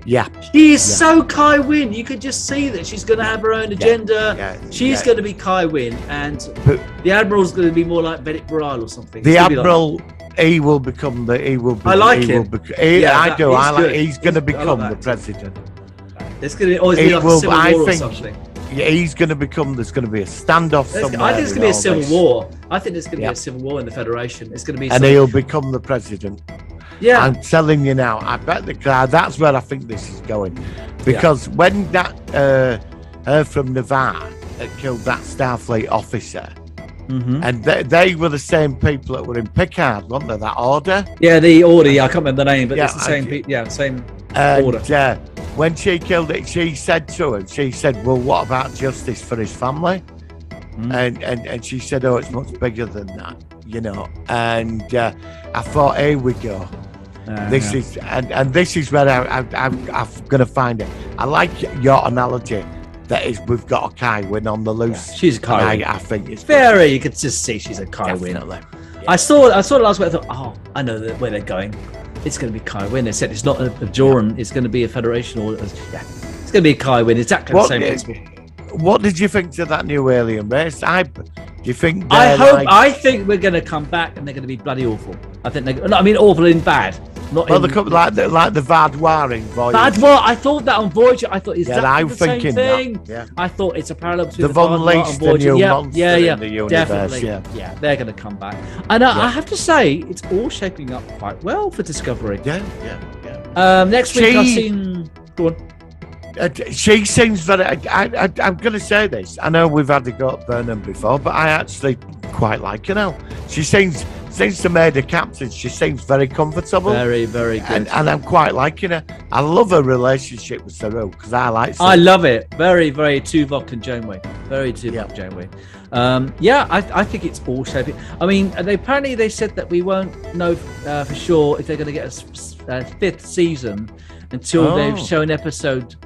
Speaker 2: Yeah.
Speaker 1: She is so Kai Wynn. You could just see that she's going to have her own agenda. She's going to be Kai Wynn, and
Speaker 2: But
Speaker 1: the Admiral's going to be more like Bennett Baral or something.
Speaker 2: the
Speaker 1: It's gonna be like
Speaker 2: Admiral, he will become the. He will. Be,
Speaker 1: I like
Speaker 2: he
Speaker 1: him.
Speaker 2: Will I do.
Speaker 1: he's
Speaker 2: I like.
Speaker 1: good.
Speaker 2: He's going to
Speaker 1: I like
Speaker 2: become
Speaker 1: that.
Speaker 2: the president.
Speaker 1: It's going to always be
Speaker 2: It
Speaker 1: like
Speaker 2: will-
Speaker 1: a civil
Speaker 2: I
Speaker 1: war or
Speaker 2: think-
Speaker 1: something.
Speaker 2: he's going to become. There's going to be a standoff somewhere.
Speaker 1: I think it's going to be a civil
Speaker 2: this.
Speaker 1: war. I think there's going to
Speaker 2: Yep.
Speaker 1: be a civil war in the Federation. It's going to be,
Speaker 2: And he'll become the president.
Speaker 1: yeah.
Speaker 2: I'm telling you now. I bet that's where I think this is going, because when that her from Navarre had killed that Starfleet officer, and they were the same people that were in Picard, weren't they? That order.
Speaker 1: Yeah, the order. Yeah, I can't remember the name, but
Speaker 2: Yeah,
Speaker 1: it's the same. Same order.
Speaker 2: And when she killed it, she said to him, she said, "Well, what about justice for his family?" And she said, "Oh, it's much bigger than that, you know." And I thought, here we go. This is and this is where I'm going to find it. I like your analogy. That is, we've got a Kai Wynn on the loose.
Speaker 1: She's a Kai Wynn.
Speaker 2: I think it's
Speaker 1: Very. You could just see she's a Kai Wynn.
Speaker 2: definitely.
Speaker 1: I saw it last week. I thought, oh, I know where they're going. It's going to be Kai Wynn. They said it's not a Joran. It's going to be a Federation order. Yeah, it's going to be a Kai Wynn. Exactly the same principle.
Speaker 2: What did you think to that new alien race? Do you think?
Speaker 1: I think we're going to come back and they're going to be bloody awful. I think awful in bad. Not
Speaker 2: Well,
Speaker 1: in,
Speaker 2: they come like the Vardwar in Voyager.
Speaker 1: Vardwar. I thought that on Voyager. I thought exactly
Speaker 2: I'm
Speaker 1: the same
Speaker 2: thinking
Speaker 1: thing.
Speaker 2: that, yeah.
Speaker 1: I thought it's a parallel between
Speaker 2: They've
Speaker 1: the Vardwar and
Speaker 2: unleashed the
Speaker 1: Voyager.
Speaker 2: new monster in the universe,
Speaker 1: definitely.
Speaker 2: yeah.
Speaker 1: They're going to come back. And I have to say, it's all shaping up quite well for Discovery.
Speaker 2: Yeah.
Speaker 1: Next week, I've seen. Go on.
Speaker 2: She seems very. I'm going to say this. I know we've had to go at Burnham before, but I actually quite like her now. She seems, since they made her captain, she seems very comfortable.
Speaker 1: Very, very good.
Speaker 2: And I'm quite liking her. I love her relationship with Saru because I like Saru.
Speaker 1: I love it. Very, very Tuvok and Janeway. Very Tuvok Janeway. I think it's all shaping. I mean, they said that we won't know for sure if they're going to get a fifth season until they've shown episode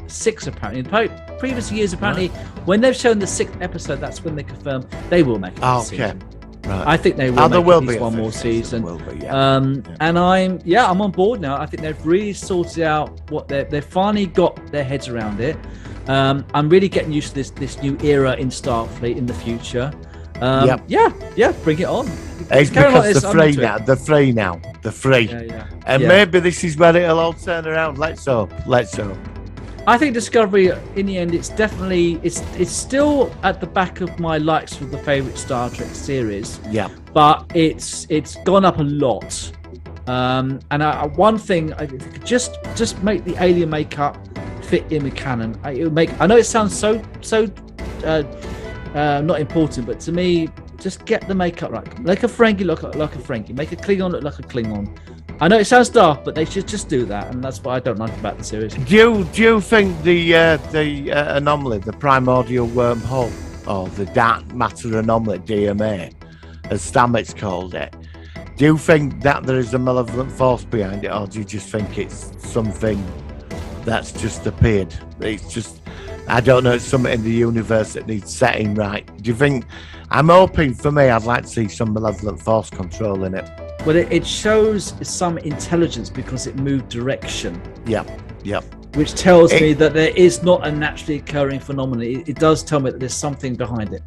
Speaker 1: 6. Apparently, in previous years, apparently, when they've shown the 6th episode, that's when they confirm they will make a season.
Speaker 2: Right.
Speaker 1: I think they will
Speaker 2: there
Speaker 1: make
Speaker 2: will
Speaker 1: at least
Speaker 2: be
Speaker 1: one more season.
Speaker 2: Will be,
Speaker 1: And I'm on board now. I think they've really sorted out what they've finally got their heads around it. I'm really getting used to this new era in Starfleet in the future. Bring it on.
Speaker 2: It's because
Speaker 1: like
Speaker 2: they're free now. And maybe this is where it'll all turn around. Let's hope.
Speaker 1: I think Discovery, in the end, it's still at the back of my likes for the favorite Star Trek series.
Speaker 2: Yeah.
Speaker 1: But it's gone up a lot. One thing, if you could just make the alien makeup fit in with canon. I know it sounds so not important, but to me, just get the makeup right. Make a Ferengi look like a Ferengi. Make a Klingon look like a Klingon. I know it sounds daft, but they should just do that, and that's what I don't like about the series.
Speaker 2: Do you think the anomaly, the primordial wormhole, or the dark matter anomaly, DMA, as Stamets called it, do you think that there is a malevolent force behind it, or do you just think it's something that's just appeared? It's just, I don't know, it's something in the universe that needs setting right. Do you think? I'm hoping, for me, I'd like to see some malevolent force controlling it.
Speaker 1: Well, it shows some intelligence because it moved direction.
Speaker 2: Yep.
Speaker 1: Which tells me that there is not a naturally occurring phenomenon. It does tell me that there's something behind it.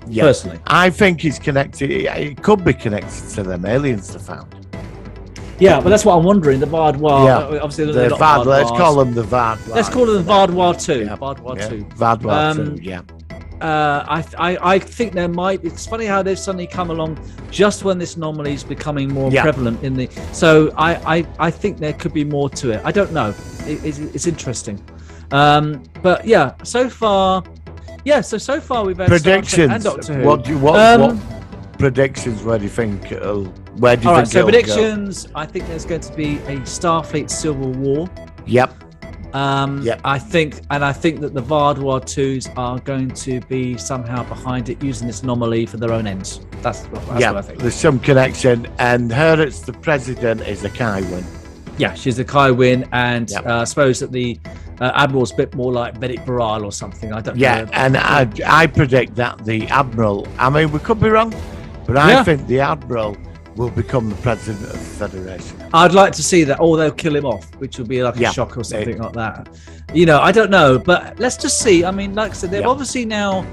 Speaker 1: Yep. Personally,
Speaker 2: I think it's connected. It could be connected to them aliens they found.
Speaker 1: Yeah, but that's what I'm wondering. The Vardwar.
Speaker 2: Yeah.
Speaker 1: Obviously,
Speaker 2: the Vardwar. Let's call them the Vardwar.
Speaker 1: Let's call them the Vardwar 2.
Speaker 2: Yeah.
Speaker 1: Vardwar 2.
Speaker 2: Vardwar 2. Yeah.
Speaker 1: I think there might. It's funny how they've suddenly come along just when this anomaly is becoming more prevalent in the. So I think there could be more to it. I don't know. It's interesting. But yeah, so far we've had
Speaker 2: predictions.
Speaker 1: And Doctor Who.
Speaker 2: What predictions? Where do you think? Where do you think?
Speaker 1: So predictions. I think there's going to be a Starfleet Civil War.
Speaker 2: Yep.
Speaker 1: I think that the Vardwar 2s are going to be somehow behind it, using this anomaly for their own ends. That's what I think.
Speaker 2: There's some connection, and her as the president is a Kai Wynn.
Speaker 1: Yeah, she's a Kai Wynn, and I suppose that the Admiral's a bit more like Vedic Baral or something. I don't know.
Speaker 2: Yeah, and I predict that the Admiral, I mean, we could be wrong, but I think the Admiral will become the president of the Federation.
Speaker 1: I'd like to see that, or they'll kill him off, which will be like a shock or something like that. I don't know, but let's just see. I mean, like I said, they've obviously now,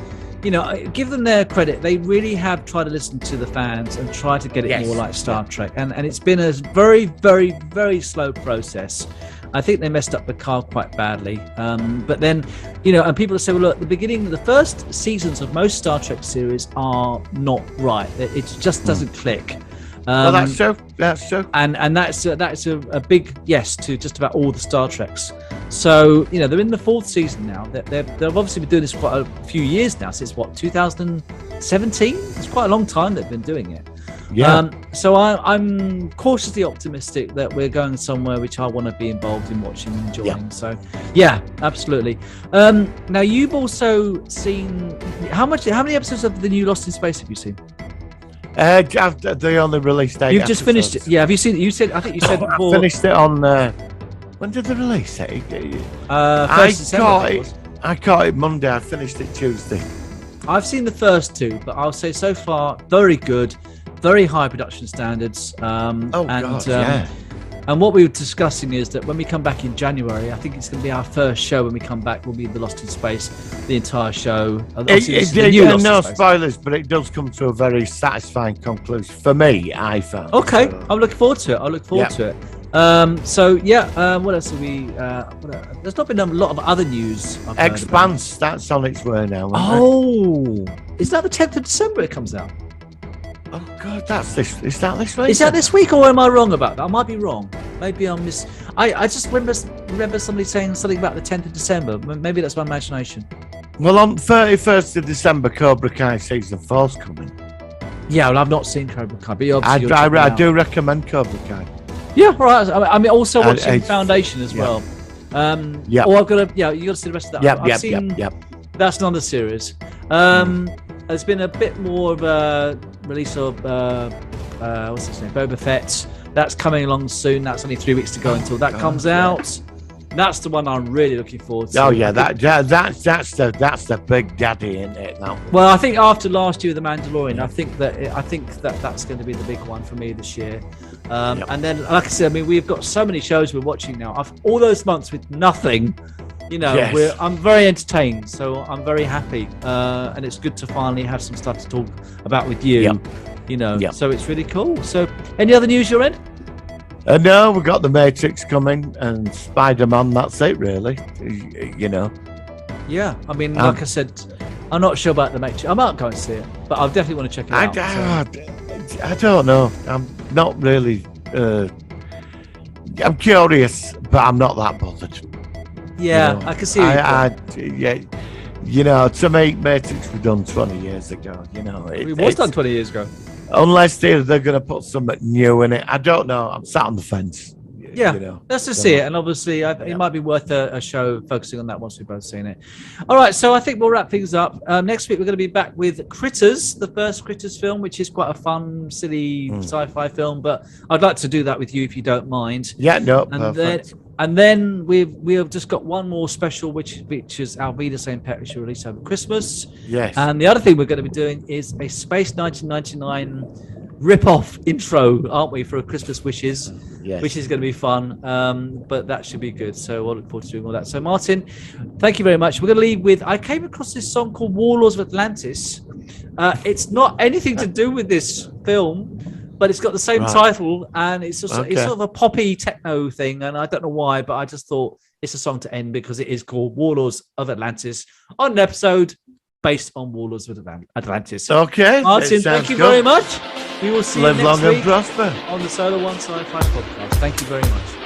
Speaker 1: give them their credit. They really have tried to listen to the fans and try to get it more like Star Trek. And it's been a very, very, very slow process. I think they messed up the card quite badly. But then, and people say, well, look, the first seasons of most Star Trek series are not right. It just doesn't click.
Speaker 2: Well, that's true. That's true.
Speaker 1: And that's a big yes to just about all the Star Treks. So they're in the 4th season now. They've obviously been doing this for quite a few years now. Since 2017? It's quite a long time they've been doing it.
Speaker 2: Yeah.
Speaker 1: So I'm cautiously optimistic that we're going somewhere which I want to be involved in watching and enjoying.
Speaker 2: Yeah.
Speaker 1: So yeah, absolutely. Now you've also seen how many episodes of the new Lost in Space have you seen?
Speaker 2: They only released 8
Speaker 1: You've just finished it. Yeah, have you seen it? You said, I think you said before.
Speaker 2: I finished it on when did they release it? I caught it Monday. I finished it Tuesday.
Speaker 1: I've seen the first 2, but I'll say so far very good, very high production standards. And what we were discussing is that when we come back in January, I think it's going to be our first show. When we come back, will be the Lost in Space, the entire show.
Speaker 2: No spoilers, but it does come to a very satisfying conclusion for me. I found.
Speaker 1: Okay, so. I'm looking forward to it. What else have we? There's not been a lot of other news.
Speaker 2: Expanse, that's on its way now.
Speaker 1: Is that the 10th of December it comes out?
Speaker 2: Oh God, is that this week?
Speaker 1: Is that this week, or am I wrong about that? I might be wrong. Maybe I just remember somebody saying something about the 10th of December. Maybe that's my imagination.
Speaker 2: Well, on 31st of December, Cobra Kai season 4's coming.
Speaker 1: Yeah, well, I've not seen Cobra Kai, but
Speaker 2: I do recommend Cobra Kai.
Speaker 1: Yeah, right. I mean, also watching Foundation as well.
Speaker 2: Yeah.
Speaker 1: Oh, you got to see the rest of that.
Speaker 2: Yep.
Speaker 1: That's another series. There's been a bit more of a release of what's his name, Boba Fett. That's coming along soon. That's only 3 weeks to go until that comes out. That's the one I'm really looking forward to.
Speaker 2: Oh yeah, that's the big daddy in it now.
Speaker 1: Well, I think after last year, The Mandalorian, I think that's going to be the big one for me this year. And then, like I said, I mean, we've got so many shows we're watching now. All those months with nothing.
Speaker 2: Yes.
Speaker 1: I'm very entertained, so I'm very happy, and it's good to finally have some stuff to talk about with you. So it's really cool. So, any other news you're in?
Speaker 2: No, we've got The Matrix coming and Spider-Man. That's it, really.
Speaker 1: Yeah, I mean, like I said, I'm not sure about The Matrix. I might go and see it, but I definitely want to check it out.
Speaker 2: I don't know. I'm not really. I'm curious, but I'm not that bothered.
Speaker 1: Yeah, I can see.
Speaker 2: To me, Matrix was done 20 years ago.
Speaker 1: It was done 20 years ago.
Speaker 2: Unless they're going to put something new in it, I don't know. I'm sat on the fence.
Speaker 1: Yeah, let's just see it, and obviously, it might be worth a show focusing on that once we've both seen it. All right, so I think we'll wrap things up. Next week, we're going to be back with Critters, the first Critters film, which is quite a fun, silly sci-fi film. But I'd like to do that with you if you don't mind.
Speaker 2: Yeah, no, perfect.
Speaker 1: And then we have just got one more special, which is Alvida St. Pet, which will release over Christmas.
Speaker 2: Yes.
Speaker 1: And the other thing we're going to be doing is a Space 1999 rip-off intro, aren't we, for a Christmas Wishes?
Speaker 2: Yes.
Speaker 1: Which is going to be fun. But that should be good. So we'll look forward to doing all that. So Martin, thank you very much. We're going to leave with, I came across this song called Warlords of Atlantis. It's not anything to do with this film, but it's got the same title, and it's sort of a poppy techno thing, and I don't know why, but I just thought it's a song to end because it is called Warlords of Atlantis on an episode based on Warlords of Atlantis.
Speaker 2: Okay,
Speaker 1: Martin, thank you very much. We will see you next
Speaker 2: long
Speaker 1: week
Speaker 2: and prosper
Speaker 1: on the Solar One Sci-Fi podcast. Thank you very much.